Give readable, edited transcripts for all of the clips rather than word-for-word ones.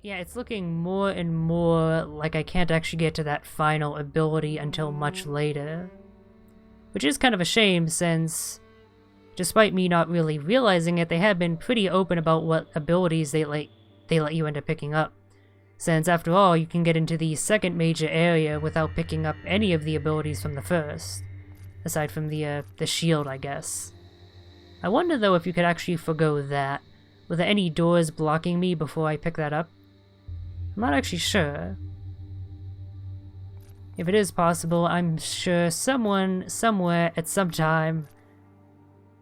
Yeah, it's looking more and more like I can't actually get to that final ability until much later. Which is kind of a shame since, despite me not really realizing it, they have been pretty open about what abilities they let you end up picking up. Since after all, you can get into the second major area without picking up any of the abilities from the first. Aside from the shield, I guess. I wonder though if you could actually forgo that. Were there any doors blocking me before I pick that up? I'm not actually sure. If it is possible, I'm sure someone, somewhere, at some time,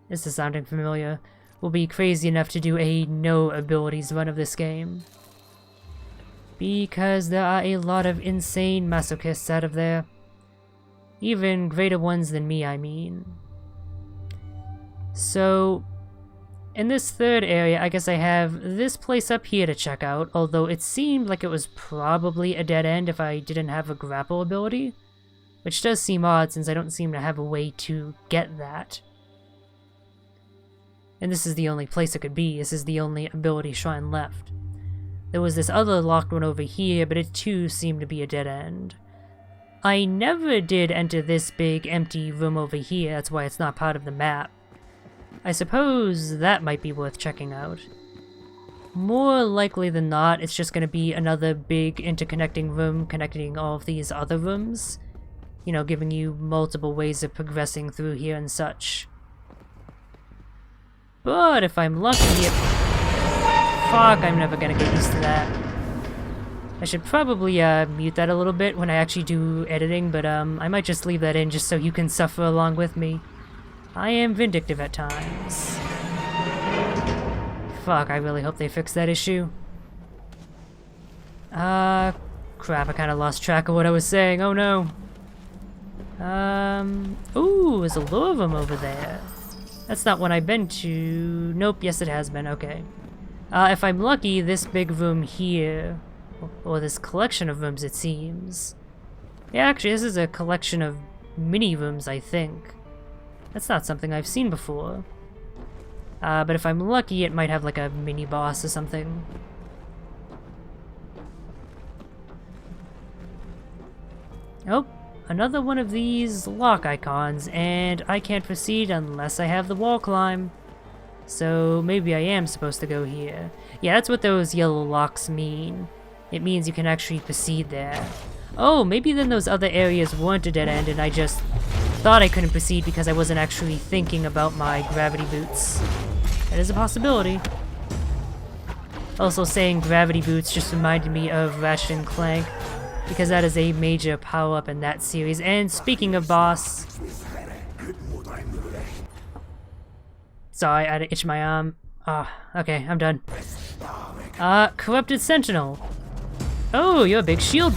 this is sounding familiar, will be crazy enough to do a no abilities run of this game. Because there are a lot of insane masochists out of there. Even greater ones than me, I mean. So, in this third area, I guess I have this place up here to check out, although it seemed like it was probably a dead end if I didn't have a grapple ability, which does seem odd since I don't seem to have a way to get that. And this is the only place it could be. This is the only ability shrine left. There was this other locked one over here, but it too seemed to be a dead end. I never did enter this big empty room over here, that's why it's not part of the map. I suppose that might be worth checking out. More likely than not, it's just going to be another big interconnecting room connecting all of these other rooms. You know, giving you multiple ways of progressing through here and such. But if I'm lucky, fuck, I'm never gonna get used to that. I should probably mute that a little bit when I actually do editing, but I might just leave that in just so you can suffer along with me. I am vindictive at times. Fuck, I really hope they fix that issue. Crap, I kinda lost track of what I was saying, oh no. Ooh, there's a lot of them over there. That's not one I've been to. Nope, yes it has been, okay. If I'm lucky, this big room here, or this collection of rooms it seems. Yeah, actually this is a collection of mini rooms, I think. That's not something I've seen before. But if I'm lucky, it might have like a mini boss or something. Oh, another one of these lock icons, and I can't proceed unless I have the wall climb. So maybe I am supposed to go here. Yeah, that's what those yellow locks mean. It means you can actually proceed there. Oh, maybe then those other areas weren't a dead end and I just thought I couldn't proceed because I wasn't actually thinking about my gravity boots. That is a possibility. Also, saying gravity boots just reminded me of Ratchet & Clank, because that is a major power-up in that series. And speaking of boss... Sorry, I had to itch my arm. Okay, I'm done. Corrupted Sentinel. Oh, you're a big shield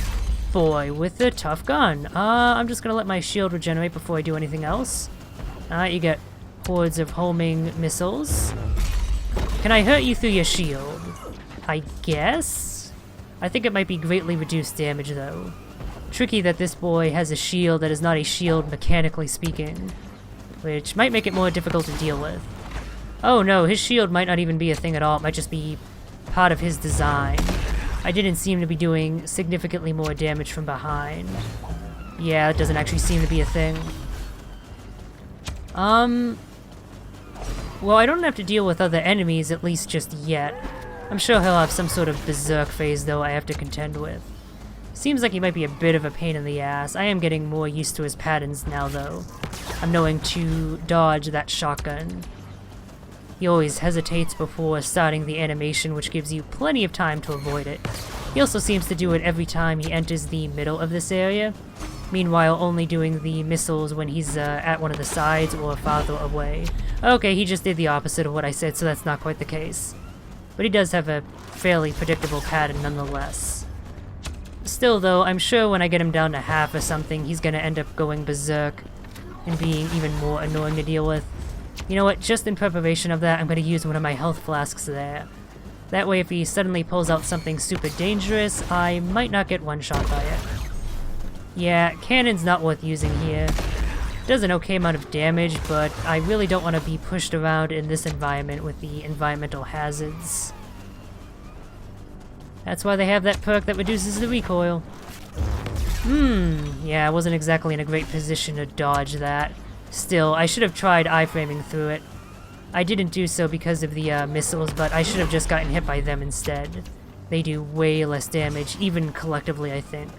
boy with a tough gun. I'm just gonna let my shield regenerate before I do anything else. You get hordes of homing missiles. Can I hurt you through your shield? I guess? I think it might be greatly reduced damage though. Tricky that this boy has a shield that is not a shield mechanically speaking, which might make it more difficult to deal with. Oh no, his shield might not even be a thing at all, it might just be part of his design. I didn't seem to be doing significantly more damage from behind. Yeah, it doesn't actually seem to be a thing. Well, I don't have to deal with other enemies, at least just yet. I'm sure he'll have some sort of berserk phase, though, I have to contend with. Seems like he might be a bit of a pain in the ass. I am getting more used to his patterns now, though. I'm knowing to dodge that shotgun. He always hesitates before starting the animation, which gives you plenty of time to avoid it. He also seems to do it every time he enters the middle of this area, meanwhile only doing the missiles when he's at one of the sides or farther away. Okay, he just did the opposite of what I said, so that's not quite the case. But he does have a fairly predictable pattern nonetheless. Still though, I'm sure when I get him down to half or something, he's gonna end up going berserk and being even more annoying to deal with. You know what, just in preparation of that, I'm gonna use one of my health flasks there. That way if he suddenly pulls out something super dangerous, I might not get one-shot by it. Yeah, cannon's not worth using here. Does an okay amount of damage, but I really don't want to be pushed around in this environment with the environmental hazards. That's why they have that perk that reduces the recoil. Yeah, I wasn't exactly in a great position to dodge that. Still, I should have tried iframing through it. I didn't do so because of the missiles, but I should have just gotten hit by them instead. They do way less damage, even collectively, I think,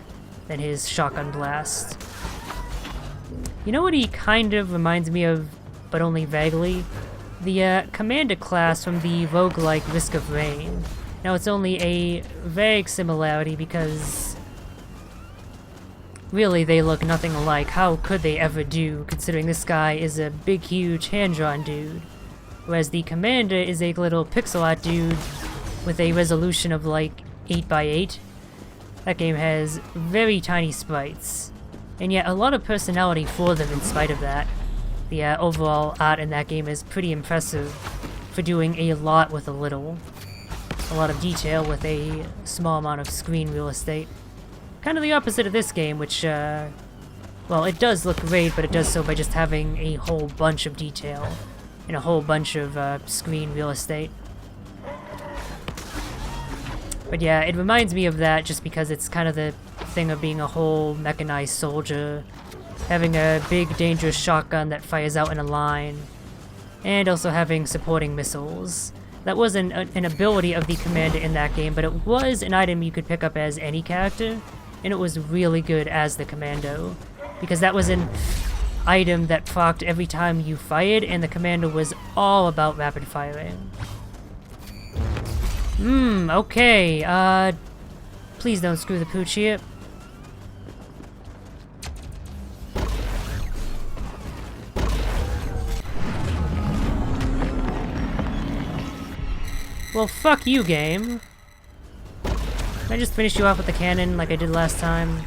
than his shotgun blast. You know what he kind of reminds me of, but only vaguely? The Commander class from the rogue-like Risk of Rain. Now, it's only a vague similarity because really they look nothing alike. How could they ever do, considering this guy is a big, huge, hand-drawn dude? Whereas the Commander is a little pixel art dude with a resolution of like 8x8. That game has very tiny sprites, and yet a lot of personality for them in spite of that. The overall art in that game is pretty impressive for doing a lot with a little. A lot of detail with a small amount of screen real estate. Kind of the opposite of this game, which, well, it does look great, but it does so by just having a whole bunch of detail and a whole bunch of screen real estate. But yeah, it reminds me of that just because it's kind of the thing of being a whole mechanized soldier, having a big dangerous shotgun that fires out in a line, and also having supporting missiles. That wasn't an ability of the Commander in that game, but it was an item you could pick up as any character, and it was really good as the Commando, because that was an item that procced every time you fired, and the Commando was all about rapid firing. Okay, please don't screw the pooch here. Well, fuck you, game. Can I just finish you off with the cannon like I did last time?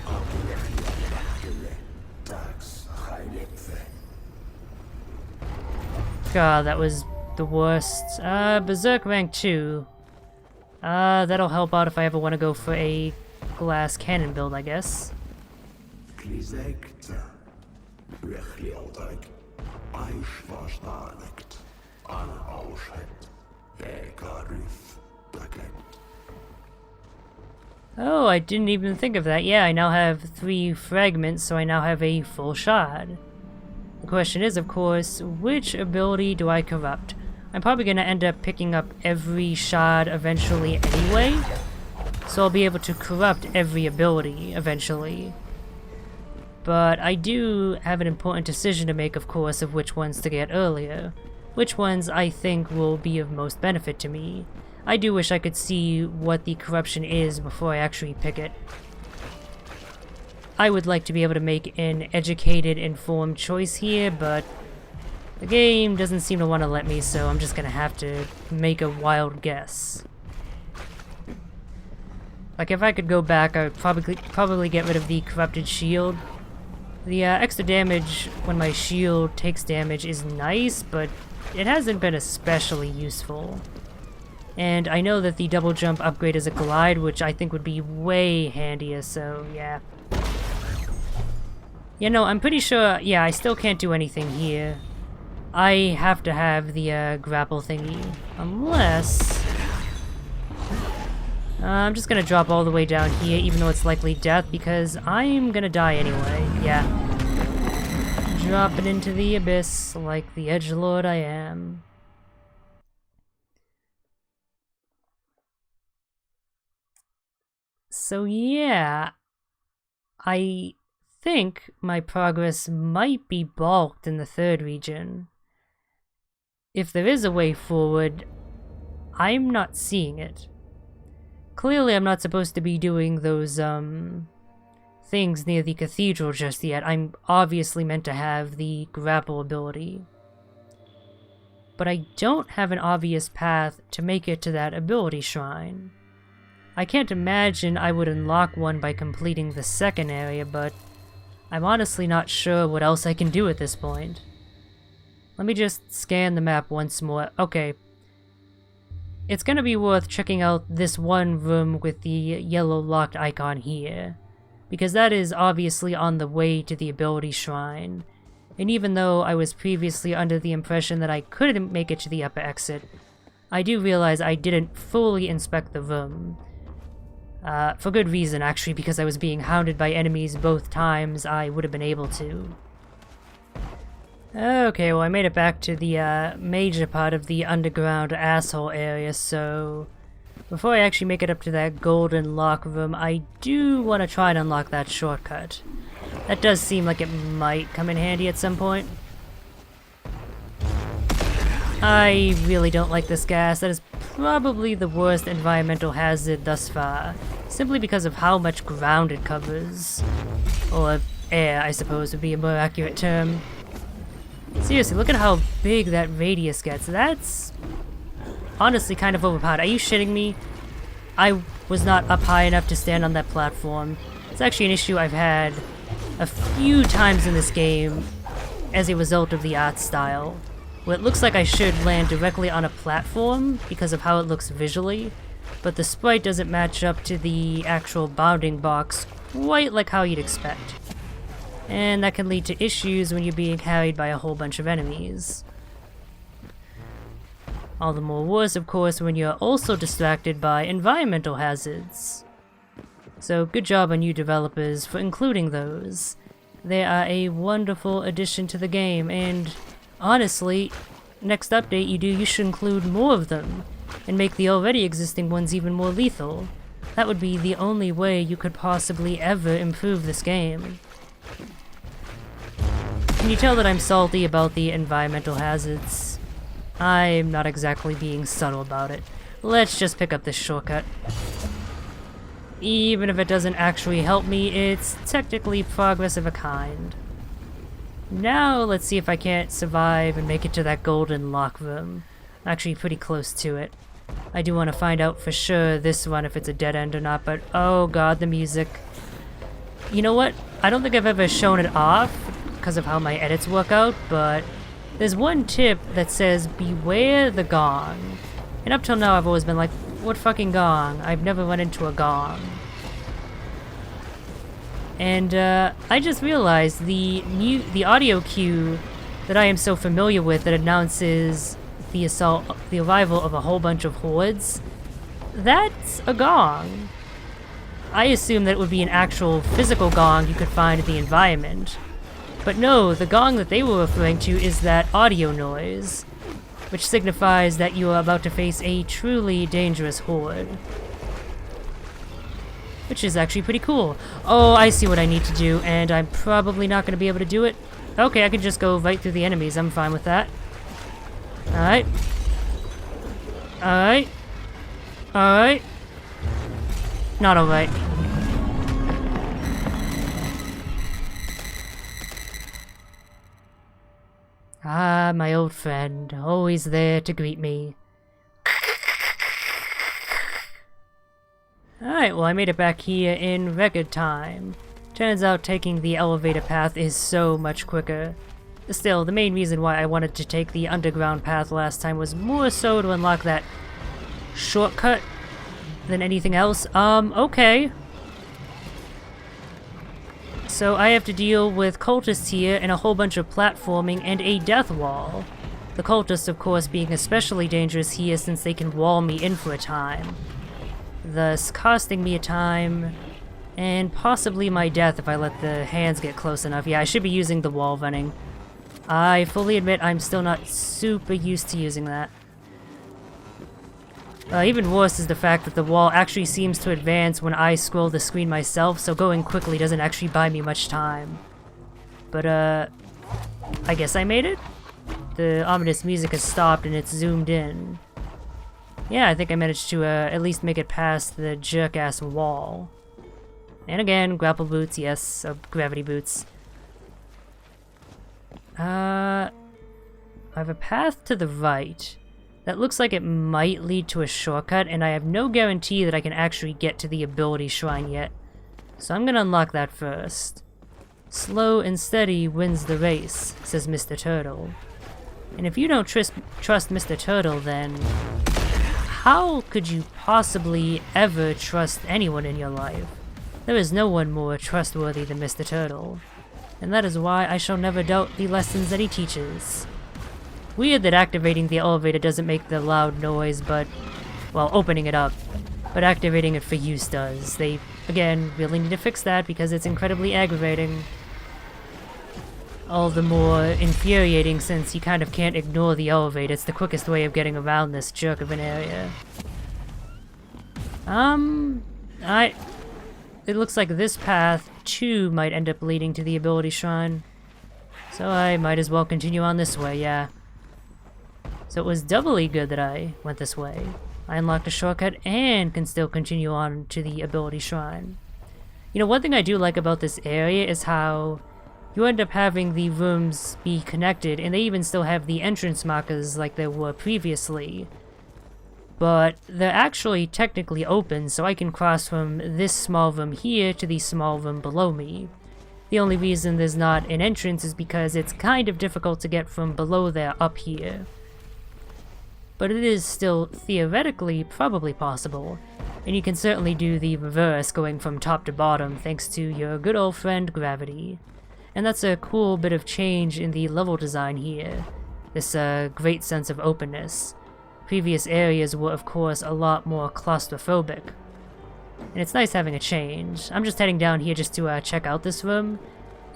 God, that was the worst. Berserk rank 2. That'll help out if I ever want to go for a glass cannon build, I guess. Oh, I didn't even think of that. Yeah, I now have 3 fragments, so I now have a full shard. The question is, of course, which ability do I corrupt? I'm probably going to end up picking up every shard eventually anyway, so I'll be able to corrupt every ability eventually. But I do have an important decision to make, of course, of which ones to get earlier. Which ones I think will be of most benefit to me. I do wish I could see what the corruption is before I actually pick it. I would like to be able to make an educated, informed choice here, but the game doesn't seem to want to let me, so I'm just gonna have to make a wild guess. Like, if I could go back, I would probably get rid of the corrupted shield. The extra damage when my shield takes damage is nice, but it hasn't been especially useful. And I know that the double jump upgrade is a glide, which I think would be way handier, so yeah. You know, I'm pretty sure, yeah, I still can't do anything here. I have to have the grapple thingy, unless... I'm just gonna drop all the way down here, even though it's likely death, because I'm gonna die anyway, yeah. Dropping into the abyss like the edgelord I am. So yeah, I think my progress might be balked in the 3rd region. If there is a way forward, I'm not seeing it. Clearly I'm not supposed to be doing those, things near the cathedral just yet. I'm obviously meant to have the grapple ability. But I don't have an obvious path to make it to that ability shrine. I can't imagine I would unlock one by completing the 2nd area, but I'm honestly not sure what else I can do at this point. Let me just scan the map once more. Okay. It's gonna be worth checking out this one room with the yellow locked icon here, because that is obviously on the way to the ability shrine. And even though I was previously under the impression that I couldn't make it to the upper exit, I do realize I didn't fully inspect the room. For good reason, actually, because I was being hounded by enemies both times I would have been able to. Okay, well I made it back to the major part of the underground asshole area, so before I actually make it up to that golden lock room, I do want to try and unlock that shortcut. That does seem like it might come in handy at some point. I really don't like this gas. That is probably the worst environmental hazard thus far, simply because of how much ground it covers. Or air, I suppose would be a more accurate term. Seriously, look at how big that radius gets. That's honestly kind of overpowered. Are you shitting me? I was not up high enough to stand on that platform. It's actually an issue I've had a few times in this game as a result of the art style, where it looks like I should land directly on a platform because of how it looks visually, but the sprite doesn't match up to the actual bounding box quite like how you'd expect. And that can lead to issues when you're being carried by a whole bunch of enemies. All the more worse, of course, when you're also distracted by environmental hazards. So good job on you developers for including those. They are a wonderful addition to the game, and honestly, next update you should include more of them, and make the already existing ones even more lethal. That would be the only way you could possibly ever improve this game. Can you tell that I'm salty about the environmental hazards? I'm not exactly being subtle about it. Let's just pick up this shortcut. Even if it doesn't actually help me, it's technically progress of a kind. Now let's see if I can't survive and make it to that golden lock room. I'm actually pretty close to it. I do want to find out for sure this one if it's a dead end or not, but oh god, the music. You know what? I don't think I've ever shown it off because of how my edits work out, but there's one tip that says beware the gong. And up till now I've always been like, what fucking gong? I've never run into a gong. And I just realized the audio cue that I am so familiar with that announces the arrival of a whole bunch of hordes, that's a gong. I assumed that it would be an actual physical gong you could find in the environment. But no, the gong that they were referring to is that audio noise, which signifies that you are about to face a truly dangerous horde. Which is actually pretty cool. Oh, I see what I need to do, and I'm probably not going to be able to do it. Okay, I can just go right through the enemies. I'm fine with that. Alright. Alright. Alright. Not alright. Ah, my old friend, always there to greet me. Alright, well I made it back here in record time. Turns out taking the elevator path is so much quicker. Still, the main reason why I wanted to take the underground path last time was more so to unlock that shortcut than anything else. Okay. So I have to deal with cultists here and a whole bunch of platforming and a death wall. The cultists, of course, being especially dangerous here since they can wall me in for a time, thus costing me a time and possibly my death if I let the hands get close enough. Yeah, I should be using the wall running. I fully admit I'm still not super used to using that. Even worse is the fact that the wall actually seems to advance when I scroll the screen myself, so going quickly doesn't actually buy me much time. But, I guess I made it? The ominous music has stopped and it's zoomed in. Yeah, I think I managed to, at least make it past the jerk-ass wall. And again, grapple boots, yes, gravity boots. I have a path to the right. That looks like it might lead to a shortcut, and I have no guarantee that I can actually get to the ability shrine yet. So I'm gonna unlock that first. Slow and steady wins the race, says Mr. Turtle. And if you don't trust Mr. Turtle, then how could you possibly ever trust anyone in your life? There is no one more trustworthy than Mr. Turtle. And that is why I shall never doubt the lessons that he teaches. Weird that activating the elevator doesn't make the loud noise, but, well, opening it up but activating it for use does. They, again, really need to fix that because it's incredibly aggravating. All the more infuriating since you kind of can't ignore the elevator. It's the quickest way of getting around this jerk of an area. It looks like this path, too, might end up leading to the ability shrine. So I might as well continue on this way, yeah. So it was doubly good that I went this way. I unlocked a shortcut and can still continue on to the ability shrine. You know, one thing I do like about this area is how you end up having the rooms be connected, and they even still have the entrance markers like there were previously. But they're actually technically open, so I can cross from this small room here to the small room below me. The only reason there's not an entrance is because it's kind of difficult to get from below there up here. But it is still theoretically probably possible, and you can certainly do the reverse going from top to bottom thanks to your good old friend gravity. And that's a cool bit of change in the level design here, this great sense of openness. Previous areas were of course a lot more claustrophobic, and it's nice having a change. I'm just heading down here just to check out this room,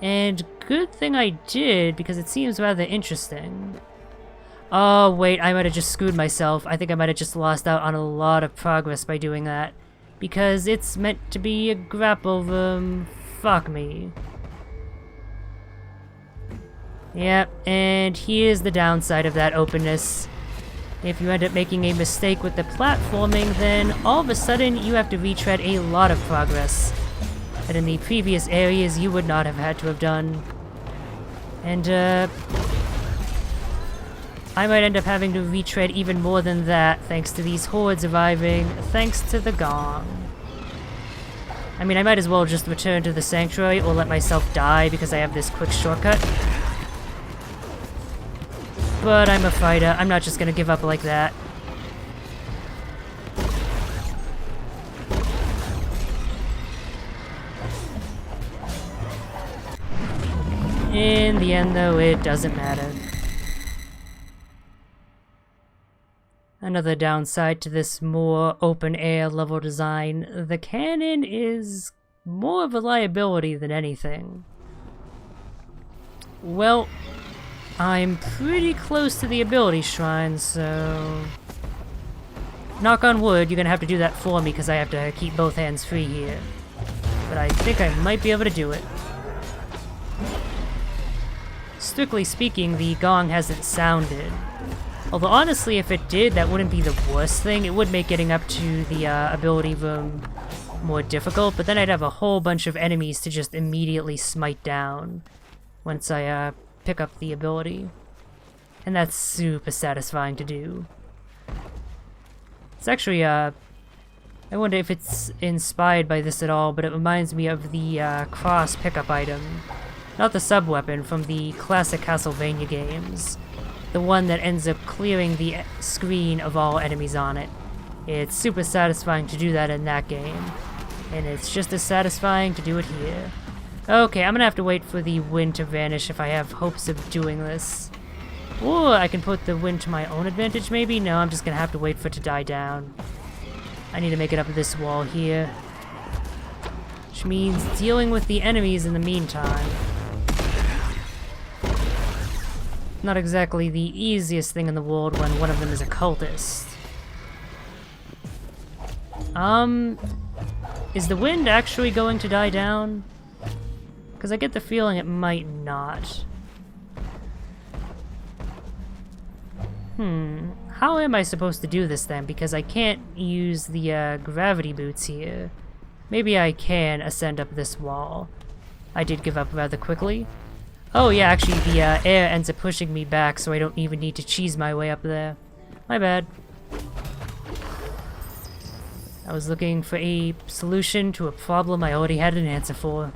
and good thing I did because it seems rather interesting. Oh wait, I might have just screwed myself. I think I might have just lost out on a lot of progress by doing that, because it's meant to be a grapple room. Fuck me. Yep, and here's the downside of that openness. If you end up making a mistake with the platforming, then all of a sudden you have to retread a lot of progress that in the previous areas you would not have had to have done. And I might end up having to retread even more than that thanks to these hordes arriving, thanks to the gong. I mean, I might as well just return to the sanctuary or let myself die because I have this quick shortcut. But I'm a fighter. I'm not just gonna give up like that. In the end, though, it doesn't matter. Another downside to this more open-air level design, the cannon is more of a liability than anything. Well, I'm pretty close to the ability shrine, so knock on wood, you're gonna have to do that for me because I have to keep both hands free here. But I think I might be able to do it. Strictly speaking, the gong hasn't sounded. Although honestly, if it did, that wouldn't be the worst thing. It would make getting up to the ability room more difficult, but then I'd have a whole bunch of enemies to just immediately smite down once I pick up the ability. And that's super satisfying to do. It's actually, I wonder if it's inspired by this at all, but it reminds me of the cross pickup item. Not the sub-weapon from the classic Castlevania games. The one that ends up clearing the screen of all enemies on it. It's super satisfying to do that in that game. And it's just as satisfying to do it here. Okay, I'm gonna have to wait for the wind to vanish if I have hopes of doing this. Or I can put the wind to my own advantage maybe? No, I'm just gonna have to wait for it to die down. I need to make it up this wall here. Which means dealing with the enemies in the meantime. Not exactly the easiest thing in the world when one of them is a cultist. Is the wind actually going to die down? Because I get the feeling it might not. How am I supposed to do this then? Because I can't use the gravity boots here. Maybe I can ascend up this wall. I did give up rather quickly. Oh yeah, actually the air ends up pushing me back, so I don't even need to cheese my way up there. My bad. I was looking for a solution to a problem I already had an answer for.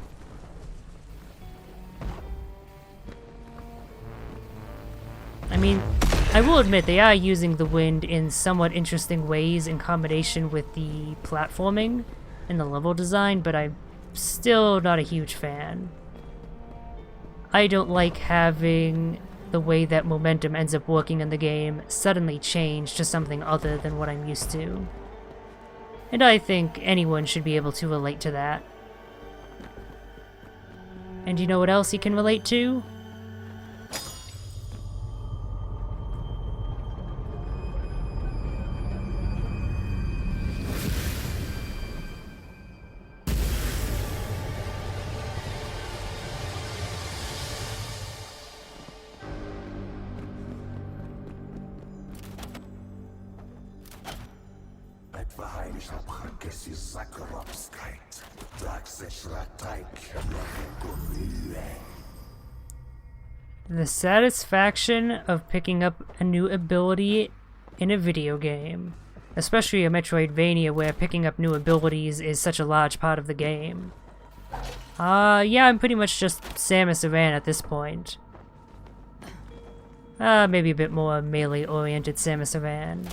I mean, I will admit they are using the wind in somewhat interesting ways in combination with the platforming and the level design, but I'm still not a huge fan. I don't like having the way that momentum ends up working in the game suddenly change to something other than what I'm used to. And I think anyone should be able to relate to that. And you know what else you can relate to? The satisfaction of picking up a new ability in a video game, especially a Metroidvania where picking up new abilities is such a large part of the game. Yeah, I'm pretty much just Samus Aran at this point. Maybe a bit more melee-oriented Samus Aran.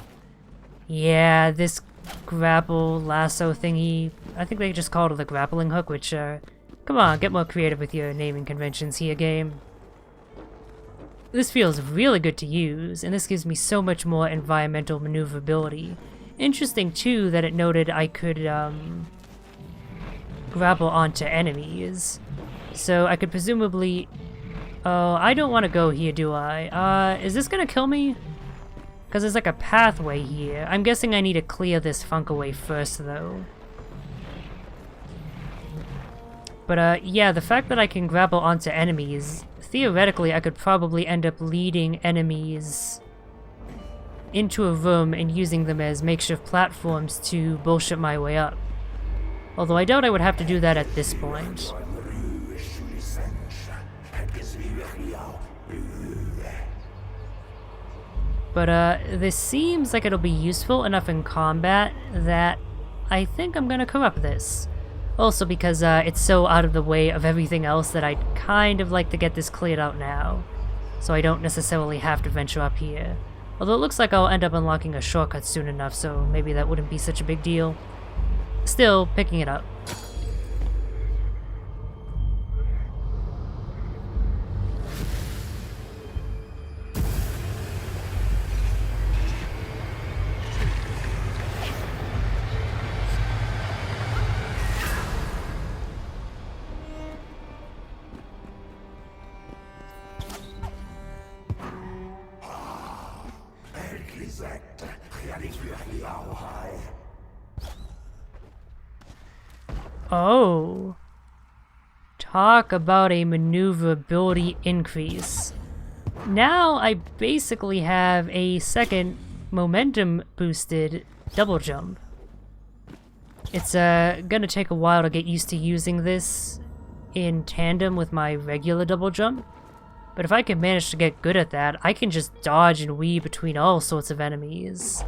Yeah, this grapple lasso thingy, I think they just called it the Grappling Hook, which, come on, get more creative with your naming conventions here, game. This feels really good to use, and this gives me so much more environmental maneuverability. Interesting, too, that it noted I could, grapple onto enemies. So I could presumably... Oh, I don't want to go here, do I? Is this gonna kill me? Because there's like a pathway here. I'm guessing I need to clear this funk away first, though. But, yeah, the fact that I can grapple onto enemies... Theoretically, I could probably end up leading enemies into a room and using them as makeshift platforms to bullshit my way up. Although I doubt I would have to do that at this point. But, this seems like it'll be useful enough in combat that I think I'm gonna corrupt this. Also because, it's so out of the way of everything else that I'd kind of like to get this cleared out now. So I don't necessarily have to venture up here. Although it looks like I'll end up unlocking a shortcut soon enough, so maybe that wouldn't be such a big deal. Still, picking it up. Oh. Talk about a maneuverability increase. Now I basically have a second momentum boosted double jump. It's gonna take a while to get used to using this in tandem with my regular double jump. But if I can manage to get good at that, I can just dodge and weave between all sorts of enemies.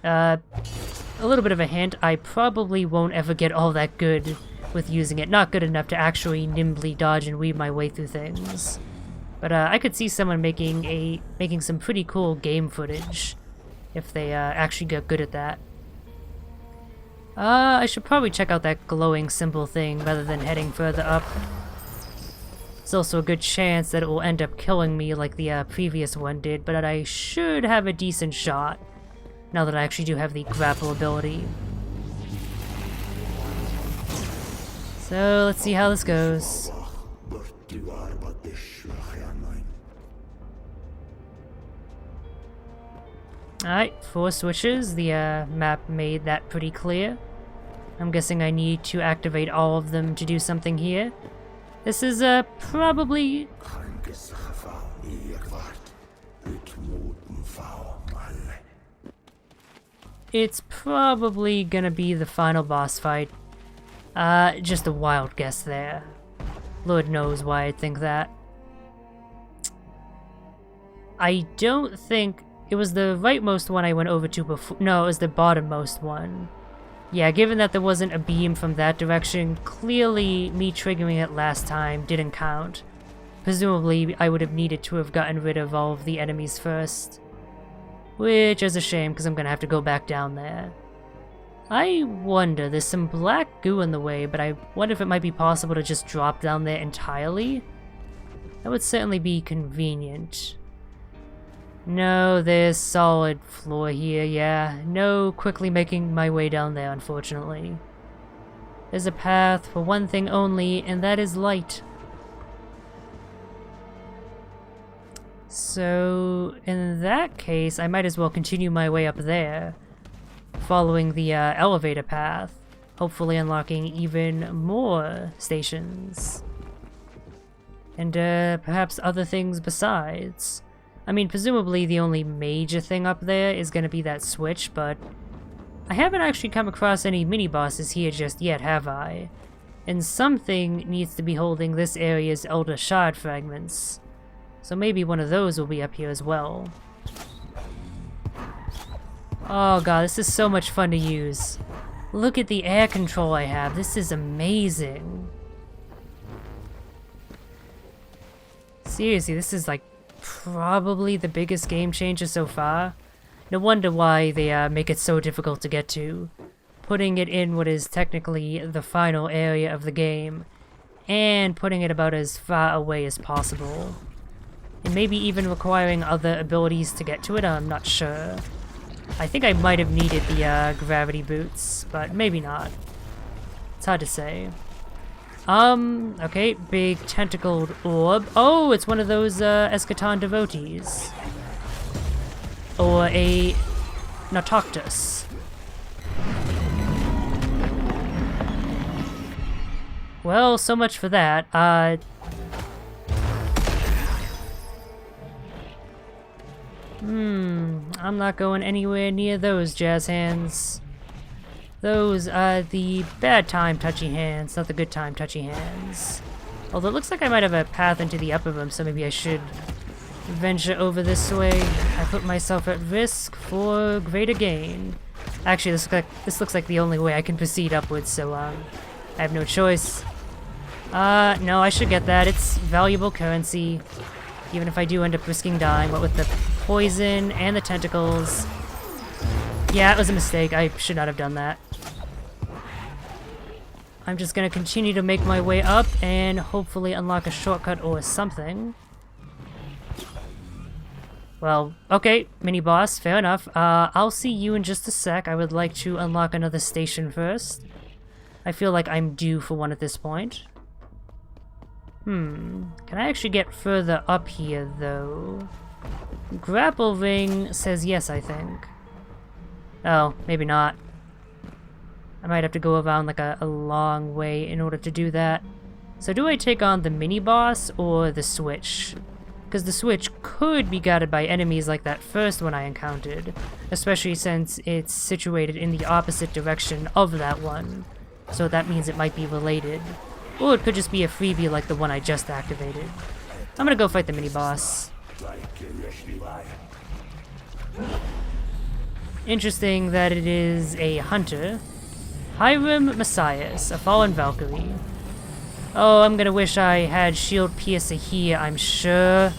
A little bit of a hint, I probably won't ever get all that good with using it. Not good enough to actually nimbly dodge and weave my way through things. But I could see someone making some pretty cool game footage if they actually got good at that. I should probably check out that glowing symbol thing rather than heading further up. There's also a good chance that it will end up killing me like the previous one did, but I should have a decent shot. Now that I actually do have the grapple ability. So, let's see how this goes. Alright, 4 switches. The map made that pretty clear. I'm guessing I need to activate all of them to do something here. This is probably... It's probably gonna be the final boss fight. Just a wild guess there. Lord knows why I think that. I don't think it was the rightmost one I went over to before. No, it was the bottommost one. Yeah, given that there wasn't a beam from that direction, clearly me triggering it last time didn't count. Presumably, I would have needed to have gotten rid of all of the enemies first. Which is a shame, because I'm going to have to go back down there. I wonder, there's some black goo in the way, but I wonder if it might be possible to just drop down there entirely? That would certainly be convenient. No, there's solid floor here, yeah. No quickly making my way down there, unfortunately. There's a path for one thing only, and that is light. So, in that case, I might as well continue my way up there, following the elevator path, hopefully unlocking even more stations. And perhaps other things besides. I mean, presumably the only major thing up there is going to be that switch, but I haven't actually come across any mini-bosses here just yet, have I? And something needs to be holding this area's Elder Shard fragments. So maybe one of those will be up here as well. Oh god, this is so much fun to use. Look at the air control I have. This is amazing. Seriously, this is like probably the biggest game changer so far. No wonder why they make it so difficult to get to. Putting it in what is technically the final area of the game, and putting it about as far away as possible. And maybe even requiring other abilities to get to it, I'm not sure. I think I might have needed the gravity boots, but maybe not. It's hard to say. Okay, big tentacled orb. Oh, it's one of those Eschaton devotees. Or a Nautoctus. Well, so much for that. I'm not going anywhere near those jazz hands. Those are the bad time touchy hands, not the good time touchy hands. Although it looks like I might have a path into the upper room, so maybe I should venture over this way. I put myself at risk for greater gain. Actually, this looks like the only way I can proceed upwards, so I have no choice. No, I should get that. It's valuable currency, even if I do end up risking dying. What with the poison and the tentacles. Yeah, it was a mistake. I should not have done that. I'm just gonna continue to make my way up and hopefully unlock a shortcut or something. Well, okay, mini-boss, fair enough. I'll see you in just a sec. I would like to unlock another station first. I feel like I'm due for one at this point. Can I actually get further up here, though? Grapple ring says yes, I think. Oh, maybe not. I might have to go around like a long way in order to do that. So do I take on the mini-boss or the switch? Because the switch could be guarded by enemies like that first one I encountered, especially since it's situated in the opposite direction of that one. So that means it might be related. Or it could just be a freebie like the one I just activated. I'm gonna go fight the mini-boss. Interesting that it is a hunter. Hiram Macias, a fallen Valkyrie. Oh, I'm gonna wish I had Shield Piercer here, I'm sure.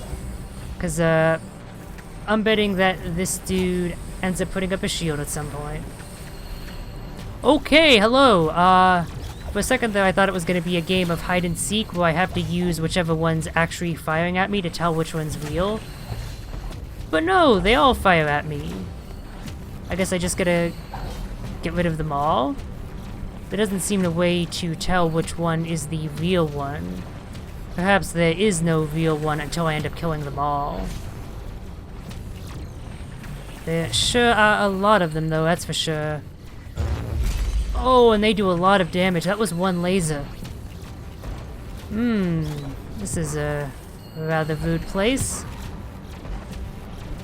Because, I'm betting that this dude ends up putting up a shield at some point. Okay, hello. For a second there I thought it was gonna be a game of hide and seek where I have to use whichever one's actually firing at me to tell which one's real. But no, they all fire at me. I guess I just gotta get rid of them all? There doesn't seem a way to tell which one is the real one. Perhaps there is no real one until I end up killing them all. There sure are a lot of them though, that's for sure. Oh, and they do a lot of damage. That was one laser. This is a rather rude place.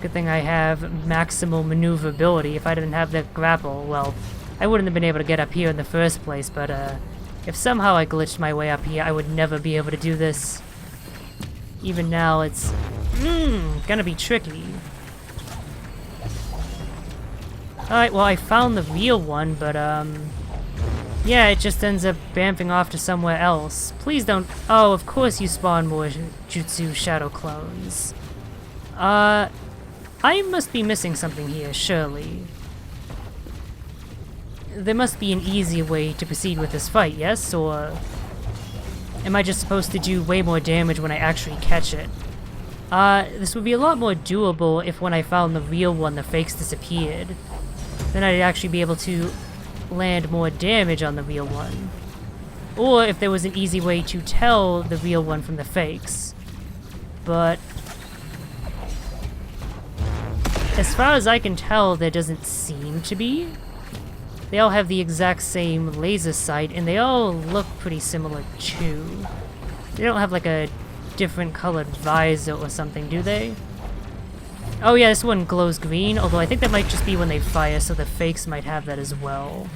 Good thing I have maximal maneuverability. If I didn't have that grapple, well, I wouldn't have been able to get up here in the first place, but if somehow I glitched my way up here, I would never be able to do this. Even now, it's gonna be tricky. Alright, well, I found the real one, but yeah, it just ends up bamfing off to somewhere else. Please don't... Oh, of course you spawn more Jutsu Shadow clones. I must be missing something here, surely. There must be an easier way to proceed with this fight, yes? Or am I just supposed to do way more damage when I actually catch it? This would be a lot more doable if when I found the real one, the fakes disappeared. Then I'd actually be able to land more damage on the real one. Or if there was an easy way to tell the real one from the fakes. But as far as I can tell, there doesn't seem to be. They all have the exact same laser sight, and they all look pretty similar too. They don't have like a different colored visor or something, do they? Oh yeah, this one glows green, although I think that might just be when they fire, so the fakes might have that as well.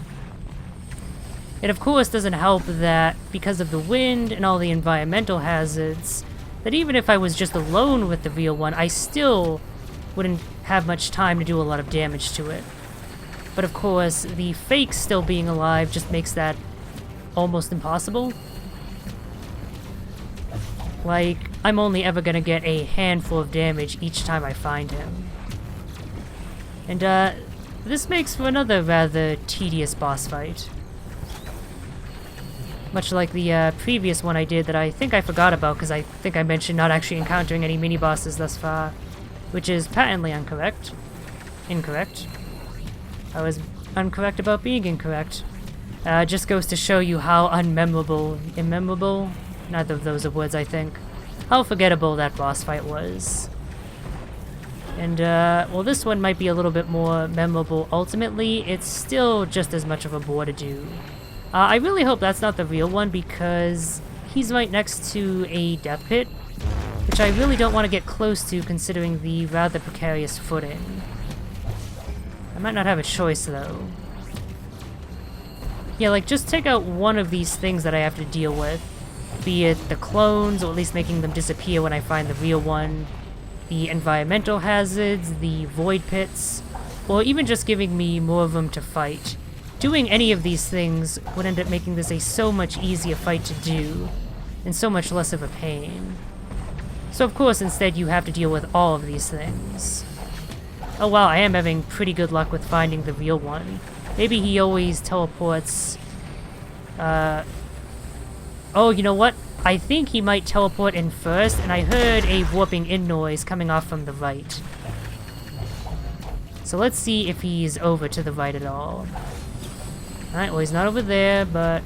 It of course doesn't help that, because of the wind and all the environmental hazards, that even if I was just alone with the real one, I still wouldn't have much time to do a lot of damage to it. But of course, the fakes still being alive just makes that almost impossible. Like, I'm only ever gonna get a handful of damage each time I find him. And, this makes for another rather tedious boss fight. Much like the, previous one I did that I think I forgot about because I think I mentioned not actually encountering any mini-bosses thus far. Which is patently incorrect. I was incorrect about being incorrect. Just goes to show you how immemorable, neither of those are words I think, how forgettable that boss fight was. And, well, this one might be a little bit more memorable ultimately. It's still just as much of a bore to do. I really hope that's not the real one because he's right next to a death pit, which I really don't want to get close to considering the rather precarious footing. I might not have a choice though. Yeah, like just take out one of these things that I have to deal with. Be it the clones, or at least making them disappear when I find the real one, the environmental hazards, the void pits, or even just giving me more of them to fight. Doing any of these things would end up making this a so much easier fight to do, and so much less of a pain. So of course instead you have to deal with all of these things. Oh wow, I am having pretty good luck with finding the real one. Maybe he always teleports... Oh, you know what? I think he might teleport in first, and I heard a warping in noise coming off from the right. So let's see if he's over to the right at all. Alright, well he's not over there, but...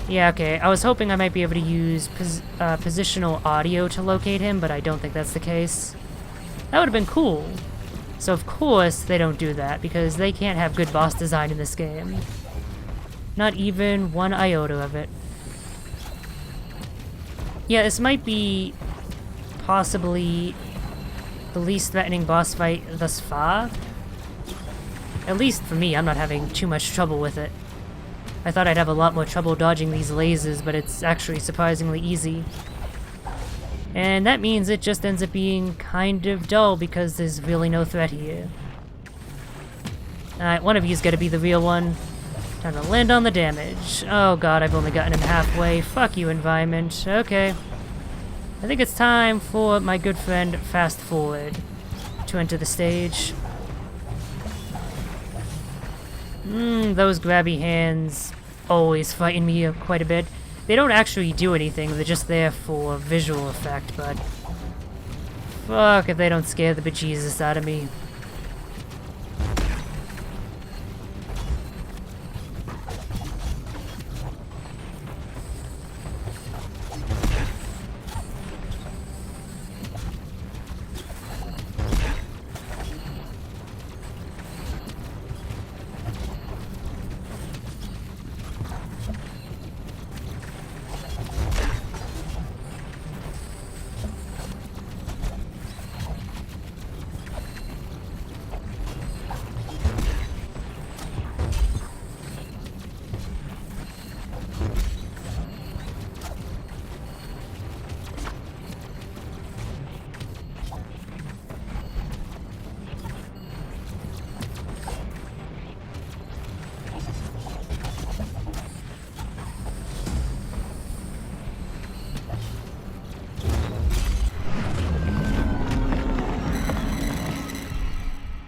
Yeah, okay. I was hoping I might be able to use positional audio to locate him, but I don't think that's the case. That would have been cool. So of course they don't do that, because they can't have good boss design in this game. Not even one iota of it. Yeah, this might be possibly the least threatening boss fight thus far. At least for me, I'm not having too much trouble with it. I thought I'd have a lot more trouble dodging these lasers, but it's actually surprisingly easy. And that means it just ends up being kind of dull because there's really no threat here. Alright, one of you's gotta be the real one. Time to land on the damage. Oh god, I've only gotten him halfway. Fuck you, environment. Okay. I think it's time for my good friend Fast Forward to enter the stage. Those grabby hands always frighten me quite a bit. They don't actually do anything, they're just there for visual effect, but... Fuck if they don't scare the bejesus out of me.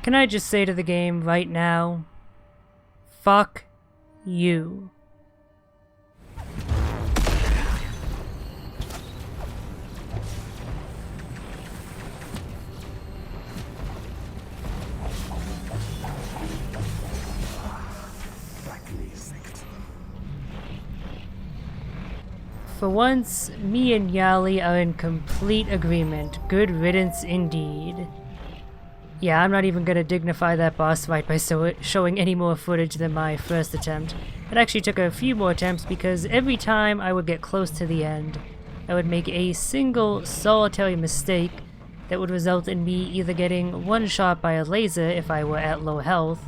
Can I just say to the game right now, fuck you. For once, me and Yali are in complete agreement. Good riddance indeed. Yeah, I'm not even gonna dignify that boss fight by showing any more footage than my first attempt. It actually took a few more attempts because every time I would get close to the end, I would make a single solitary mistake that would result in me either getting one shot by a laser if I were at low health,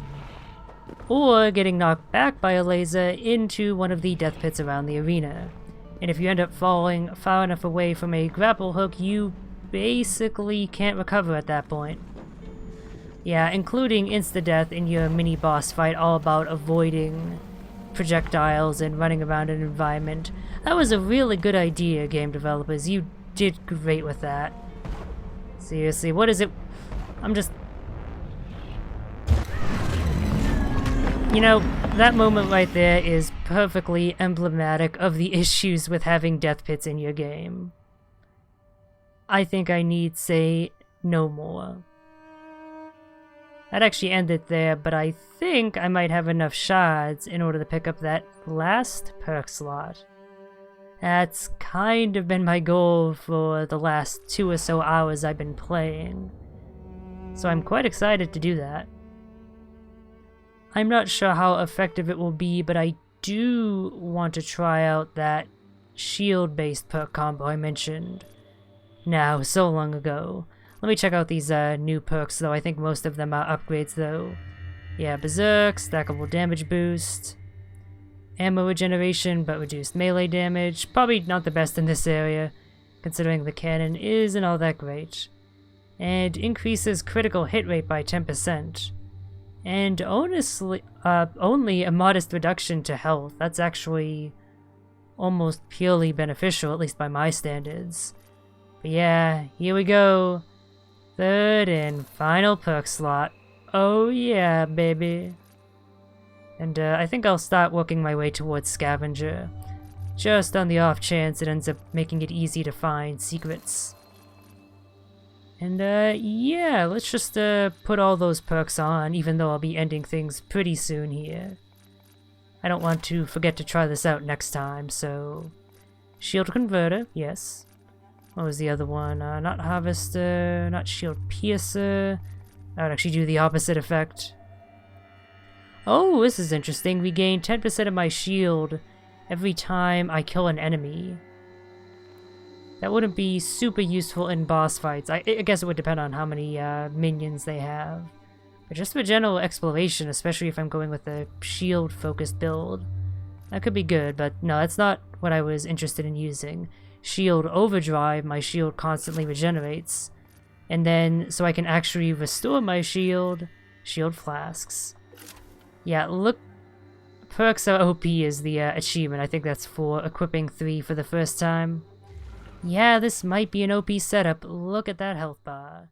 or getting knocked back by a laser into one of the death pits around the arena. And if you end up falling far enough away from a grapple hook, you basically can't recover at that point. Yeah, including insta-death in your mini-boss fight, all about avoiding projectiles and running around an environment. That was a really good idea, game developers. You did great with that. Seriously, what is it? I'm just... You know, that moment right there is perfectly emblematic of the issues with having death pits in your game. I think I need say no more. I'd actually end it there, but I think I might have enough shards in order to pick up that last perk slot. That's kind of been my goal for the last 2 or so hours I've been playing. So I'm quite excited to do that. I'm not sure how effective it will be, but I do want to try out that shield-based perk combo I mentioned now so long ago. Let me check out these new perks, though. I think most of them are upgrades, though. Yeah, Berserk, stackable damage boost, ammo regeneration, but reduced melee damage. Probably not the best in this area, considering the cannon isn't all that great. And increases critical hit rate by 10%. And honestly, only a modest reduction to health. That's actually almost purely beneficial, at least by my standards. But yeah, here we go. Third and final perk slot. Oh yeah, baby. And I think I'll start working my way towards Scavenger, just on the off chance it ends up making it easy to find secrets. And yeah, let's just put all those perks on, even though I'll be ending things pretty soon here. I don't want to forget to try this out next time, so... Shield Converter, yes. What was the other one? Not Harvester, not Shield Piercer. That would actually do the opposite effect. Oh, this is interesting. We gain 10% of my shield every time I kill an enemy. That wouldn't be super useful in boss fights. I guess it would depend on how many minions they have. But just for general exploration, especially if I'm going with a shield-focused build, that could be good, but no, that's not what I was interested in using. Shield Overdrive, my shield constantly regenerates. And then, so I can actually restore my shield, Shield Flasks. Yeah, look, perks are OP is the achievement. I think that's for equipping 3 for the first time. Yeah, this might be an OP setup. Look at that health bar.